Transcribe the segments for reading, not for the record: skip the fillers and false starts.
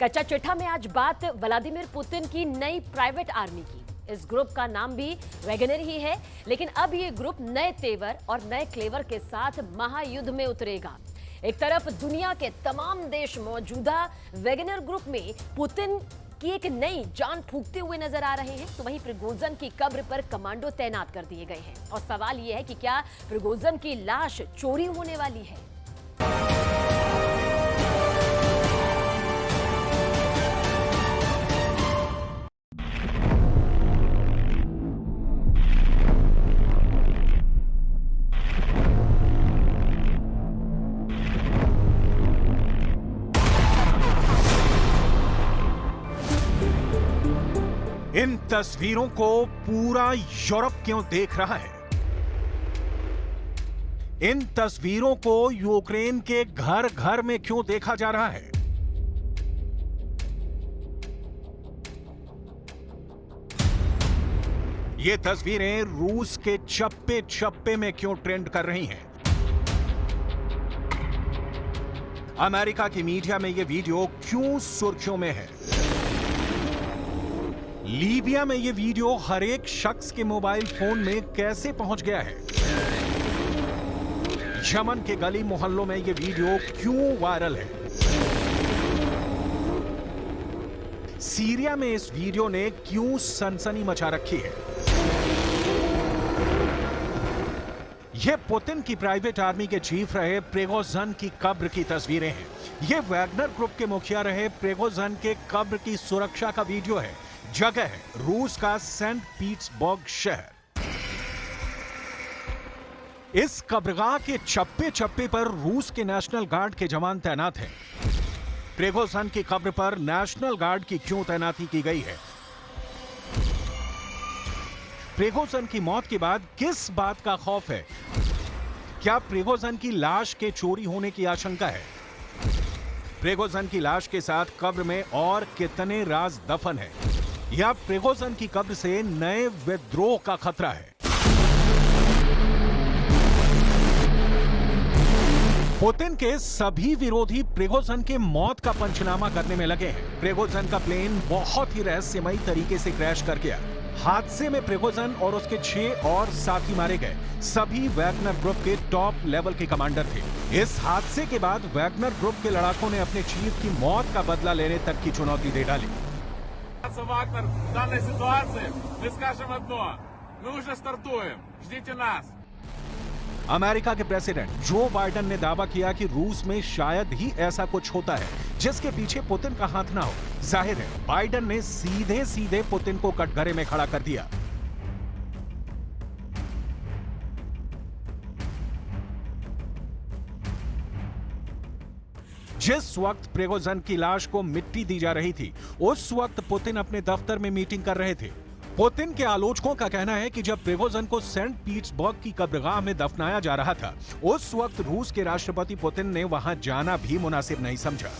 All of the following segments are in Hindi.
कच्चा चिट्ठा में आज बात व्लादिमीर पुतिन की नई प्राइवेट आर्मी की। इस ग्रुप का नाम भी वैगनर ही है, लेकिन अब ये ग्रुप नए तेवर और नए क्लेवर के साथ महायुद्ध में उतरेगा। एक तरफ दुनिया के तमाम देश मौजूदा वैगनर ग्रुप में पुतिन की एक नई जान फूंकते हुए नजर आ रहे हैं, तो वहीं प्रिगोजिन की कब्र पर कमांडो तैनात कर दिए गए हैं। और सवाल यह है कि क्या प्रिगोजिन की लाश चोरी होने वाली है? इन तस्वीरों को पूरा यूरोप क्यों देख रहा है? इन तस्वीरों को यूक्रेन के घर घर में क्यों देखा जा रहा है? ये तस्वीरें रूस के चप्पे चप्पे में क्यों ट्रेंड कर रही हैं? अमेरिका की मीडिया में ये वीडियो क्यों सुर्खियों में है? लीबिया में यह वीडियो हर एक शख्स के मोबाइल फोन में कैसे पहुंच गया है? यमन के गली मोहल्लों में यह वीडियो क्यों वायरल है? सीरिया में इस वीडियो ने क्यों सनसनी मचा रखी है? यह पुतिन की प्राइवेट आर्मी के चीफ रहे प्रिगोजिन की कब्र की तस्वीरें हैं। यह वैगनर ग्रुप के मुखिया रहे प्रिगोजिन के कब्र की सुरक्षा का वीडियो है। जगह है रूस का सेंट पीटर्सबर्ग शहर। इस कब्रगाह के चप्पे चप्पे पर रूस के नेशनल गार्ड के जवान तैनात हैं। प्रिगोजिन की कब्र पर नेशनल गार्ड की क्यों तैनाती की गई है? प्रिगोजिन की मौत के बाद किस बात का खौफ है? क्या प्रिगोजिन की लाश के चोरी होने की आशंका है? प्रिगोजिन की लाश के साथ कब्र में और कितने राज दफन है? या प्रिगोजिन की कब्र से नए विद्रोह का खतरा है? पुतिन के सभी विरोधी प्रिगोजिन के मौत का पंचनामा करने में लगे हैं। प्रिगोजिन का प्लेन बहुत ही रहस्यमयी तरीके से क्रैश कर गया। हादसे में प्रिगोजिन और उसके 6 और साथी मारे गए। सभी वैगनर ग्रुप के टॉप लेवल के कमांडर थे। इस हादसे के बाद वैगनर ग्रुप के लड़ाकों ने अपने चीफ की मौत का बदला लेने तक की चुनौती दे डाली। Вагнер, в данной ситуации мы скажем одно: мы уже стартуем, ждите нас. अमेरिका के प्रेसिडेंट जो बाइडेन ने दावा किया कि रूस में शायद ही ऐसा कुछ होता है जिसके पीछे पुतिन का हाथ ना हो। जाहिर है बाइडेन ने सीधे सीधे पुतिन को कटघरे में खड़ा कर दिया। जिस वक्त प्रिगोजिन की लाश को मिट्टी दी जा रही थी, उस वक्त पुतिन अपने दफ्तर में मीटिंग कर रहे थे। पुतिन के आलोचकों का कहना है कि जब प्रिगोजिन को सेंट पीटर्सबर्ग की कब्रगाह में दफनाया जा रहा था, उस वक्त रूस के राष्ट्रपति पुतिन ने वहां जाना भी मुनासिब नहीं समझा।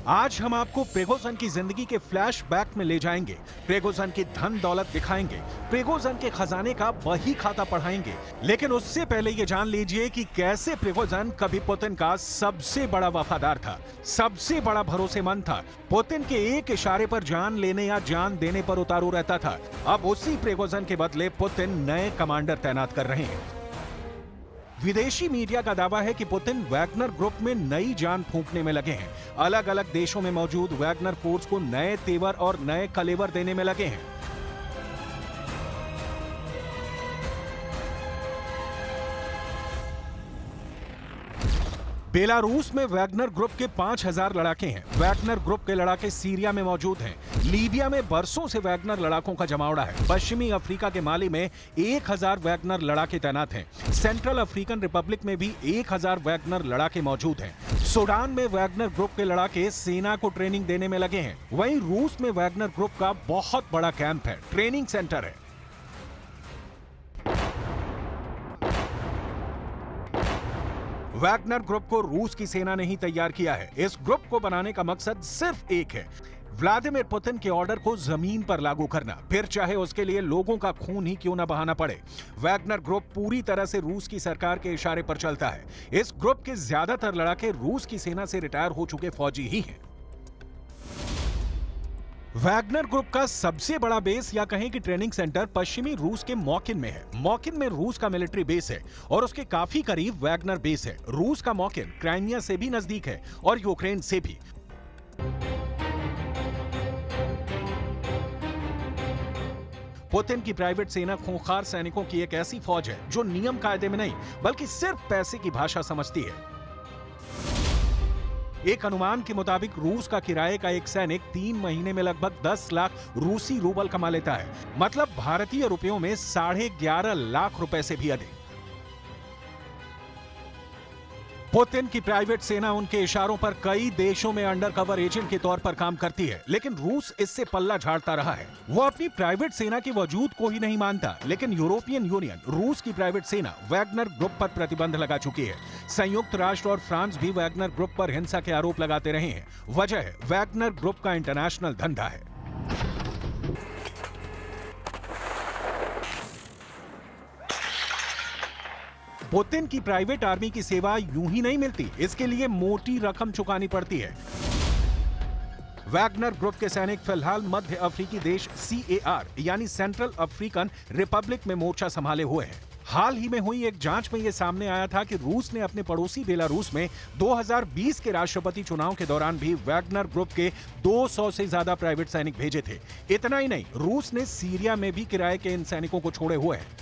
आज हम आपको प्रिगोजिन की जिंदगी के फ्लैशबैक में ले जाएंगे, प्रिगोजिन की धन दौलत दिखाएंगे, प्रिगोजिन के खजाने का बही खाता पढ़ाएंगे। लेकिन उससे पहले ये जान लीजिए कि कैसे प्रिगोजिन कभी पुतिन का सबसे बड़ा वफादार था, सबसे बड़ा भरोसेमंद था, पुतिन के एक इशारे पर जान लेने या जान देने पर उतारू रहता था। अब उसी प्रिगोजिन के बदले पुतिन नए कमांडर तैनात कर रहे हैं। विदेशी मीडिया का दावा है कि पुतिन वैगनर ग्रुप में नई जान फूंकने में लगे हैं। अलग अलग देशों में मौजूद वैगनर फोर्स को नए तेवर और नए कलेवर देने में लगे हैं। बेलारूस में वैगनर ग्रुप के 5000 लड़ाके हैं। वैगनर ग्रुप के लड़ाके सीरिया में मौजूद हैं। लीबिया में बरसों से वैगनर लड़ाकों का जमावड़ा है। पश्चिमी अफ्रीका के माली में 1000 वैगनर लड़ाके तैनात हैं। सेंट्रल अफ्रीकन रिपब्लिक में भी 1000 वैगनर लड़ाके मौजूद हैं। सूडान में वैगनर ग्रुप के लड़ाके सेना को ट्रेनिंग देने में लगे हैं। वहीं रूस में वैगनर ग्रुप का बहुत बड़ा कैंप है, ट्रेनिंग सेंटर है। वैगनर ग्रुप को रूस की सेना ने ही तैयार किया है। इस ग्रुप को बनाने का मकसद सिर्फ एक है, व्लादिमीर पुतिन के ऑर्डर को जमीन पर लागू करना, फिर चाहे उसके लिए लोगों का खून ही क्यों ना बहाना पड़े। वैगनर ग्रुप पूरी तरह से रूस की सरकार के इशारे पर चलता है। इस ग्रुप के ज्यादातर लड़ाके रूस की सेना से रिटायर हो चुके फौजी ही हैं। वैगनर ग्रुप का सबसे बड़ा बेस या कहें कि ट्रेनिंग सेंटर पश्चिमी रूस के मॉकिन में है। मॉकिन में रूस का मिलिट्री बेस है और उसके काफी करीब वैगनर बेस है। रूस का मॉकिन क्राइमिया से भी नजदीक है और यूक्रेन से भी। पुतिन की प्राइवेट सेना खूंखार सैनिकों की एक ऐसी फौज है जो नियम कायदे में नहीं बल्कि सिर्फ पैसे की भाषा समझती है। एक अनुमान के मुताबिक रूस का किराए का एक सैनिक 3 महीने में लगभग 10 लाख रूसी रूबल कमा लेता है, मतलब भारतीय रुपयों में 11.5 लाख रुपए से भी अधिक। पुतिन की प्राइवेट सेना उनके इशारों पर कई देशों में अंडरकवर एजेंट के तौर पर काम करती है, लेकिन रूस इससे पल्ला झाड़ता रहा है। वो अपनी प्राइवेट सेना के वजूद को ही नहीं मानता, लेकिन यूरोपियन यूनियन रूस की प्राइवेट सेना वैगनर ग्रुप पर प्रतिबंध लगा चुकी है। संयुक्त राष्ट्र और फ्रांस भी वैगनर ग्रुप पर हिंसा के आरोप लगाते रहे हैं। वजह है वैगनर ग्रुप का इंटरनेशनल धंधा है। पुतिन की प्राइवेट आर्मी की सेवा यूं ही नहीं मिलती, इसके लिए मोटी रकम चुकानी पड़ती है। वैगनर ग्रुप के सैनिक फिलहाल मध्य अफ्रीकी देश CAR यानी सेंट्रल अफ्रीकन रिपब्लिक में मोर्चा संभाले हुए हैं। हाल ही में हुई एक जांच में यह सामने आया था कि रूस ने अपने पड़ोसी बेलारूस में 2020 के राष्ट्रपति चुनाव के दौरान भी वैगनर ग्रुप के 200 से ज्यादा प्राइवेट सैनिक भेजे थे। इतना ही नहीं, रूस ने सीरिया में भी किराए के इन सैनिकों को छोड़े हुए हैं।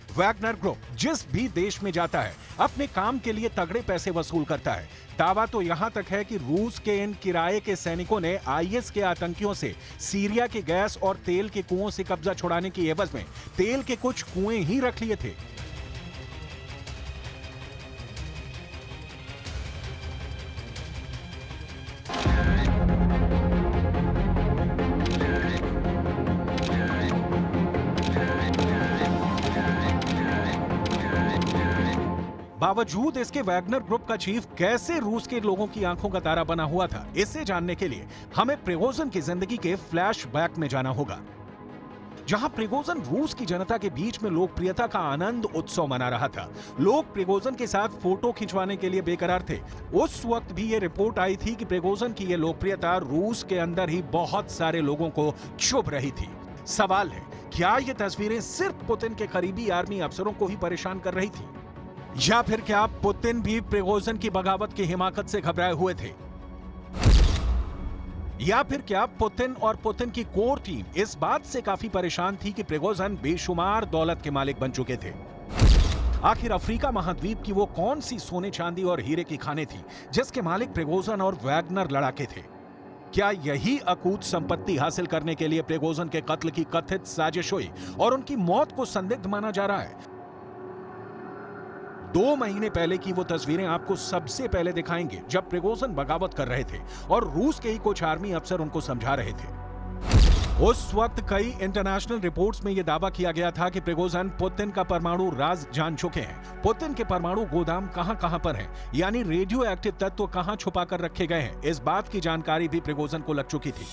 वैगनर ग्रुप जिस भी देश में जाता है अपने काम के लिए तगड़े पैसे वसूल करता है। दावा तो यहां तक है कि रूस के इन किराए के सैनिकों ने IS के आतंकियों से सीरिया के गैस और तेल के कुओं से कब्जा छुड़ाने की एवज में तेल के कुछ कुएं ही रख लिए थे। बावजूद इसके वैगनर ग्रुप का चीफ कैसे रूस के लोगों की आंखों का तारा बना हुआ था, इसे जानने के लिए हमें प्रिगोजिन की जिंदगी के फ्लैशबैक में जाना होगा, जहां प्रिगोजिन रूस की जनता के बीच में लोकप्रियता का आनंद उत्सव मना रहा था। लोग प्रिगोजिन के साथ फोटो खिंचवाने के लिए बेकरार थे। उस वक्त भी यह रिपोर्ट आई थी कि प्रिगोजिन की यह लोकप्रियता रूस के अंदर ही बहुत सारे लोगों को चुभ रही थी। सवाल है, क्या ये तस्वीरें सिर्फ पुतिन के करीबी आर्मी अफसरों को ही परेशान कर रही थी, या फिर क्या पुतिन भी प्रिगोजिन की बगावत की हिमाकत से घबराए हुए थे, या फिर क्या पुतिन और पुतिन की कोर टीम इस बात से काफी परेशान थी कि प्रिगोजिन बेशुमार दौलत के मालिक बन चुके थे। आखिर अफ्रीका महाद्वीप की वो कौन सी सोने चांदी और हीरे की खानें थी जिसके मालिक प्रिगोजिन और वैगनर लड़ाके थे? क्या यही अकूत संपत्ति हासिल करने के लिए प्रिगोजिन के कत्ल की कथित साजिश हुई और उनकी मौत को संदिग्ध माना जा रहा है? 2 महीने पहले की वो तस्वीरें आपको सबसे पहले दिखाएंगे जब प्रिगोजिन बगावत कर रहे थे और रूस के ही कुछ आर्मी अफसर उनको समझा रहे थे। उस वक्त कई इंटरनेशनल रिपोर्ट्स में यह दावा किया गया था कि प्रिगोजिन पुतिन का परमाणु राज जान चुके हैं। पुतिन के परमाणु गोदाम कहां पर हैं, यानी रेडियो एक्टिव तत्व कहां छुपा कर रखे गए हैं, इस बात की जानकारी भी प्रिगोजिन को लग चुकी थी।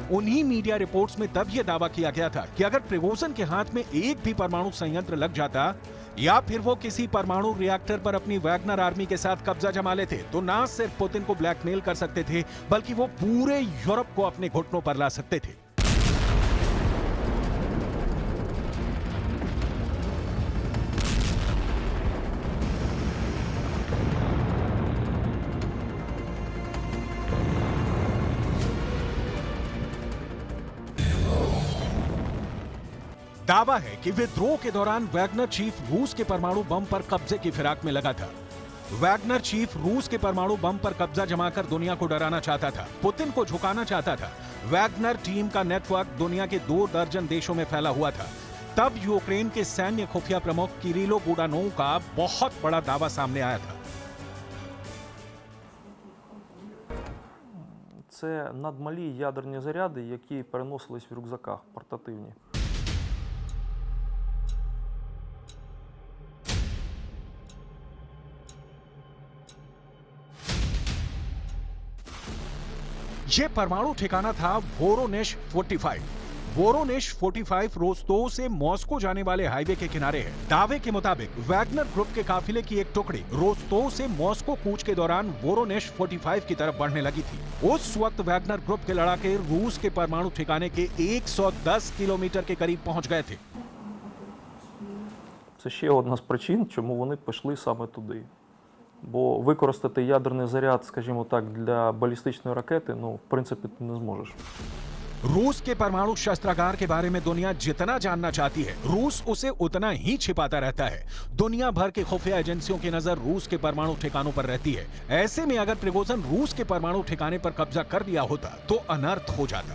उन्हीं मीडिया रिपोर्ट्स में तब यह दावा किया गया था कि अगर प्रिगोजिन के हाथ में एक भी परमाणु संयंत्र लग जाता या फिर वो किसी परमाणु रिएक्टर पर अपनी वैगनर आर्मी के साथ कब्जा जमा लेते तो ना सिर्फ पुतिन को ब्लैकमेल कर सकते थे बल्कि वो पूरे यूरोप को अपने घुटनों पर ला सकते थे। दावा है कि विद्रोह के दौरान वैगनर चीफ रूस के परमाणु बम पर कब्जे की फिराक में लगा था। वैगनर चीफ रूस के परमाणु बम पर कब्जा जमाकर दुनिया को डराना चाहता था, पुतिन को झुकाना चाहता था। वैगनर टीम का नेटवर्क दुनिया के 2 दर्जन देशों में फैला हुआ था। तब यूक्रेन के सैन्य खुफिया प्रमुख किरिलो बुडानोव का बहुत बड़ा दावा सामने आया था। Це надмалі ядерні заряди, які переносились в рюкзаках портативні. ये परमाणु ठिकाना था वोरोनेश 45। वोरोनेश 45 रोस्तोव से मॉस्को जाने वाले हाईवे के किनारे है। दावे के मुताबिक वैगनर ग्रुप के काफिले की एक टुकड़ी रोस्तोव से मॉस्को कूच के दौरान वोरोनेश 45 की तरफ बढ़ने लगी थी। उस वक्त वैगनर ग्रुप के लड़ाके रूस के परमाणु ठिकाने के 110 किलोमीटर के करीब पहुंच गए थे। Це ще одна з причин, чому вони пішли саме туди. Бо використати ядерний заряд, скажімо так, для балістичної ракети, ну, в принципі, ти не зможеш. रूस के परमाणु शस्त्रागार के बारे में दुनिया जितना जानना चाहती है, रूस उसे उतना ही छिपाता रहता है। दुनिया भर के खुफिया एजेंसियों की नजर रूस के परमाणु ठिकानों पर रहती है। ऐसे में अगर प्रिगोजिन रूस के परमाणु ठिकाने पर कब्जा कर लिया होता तो अनर्थ हो जाता।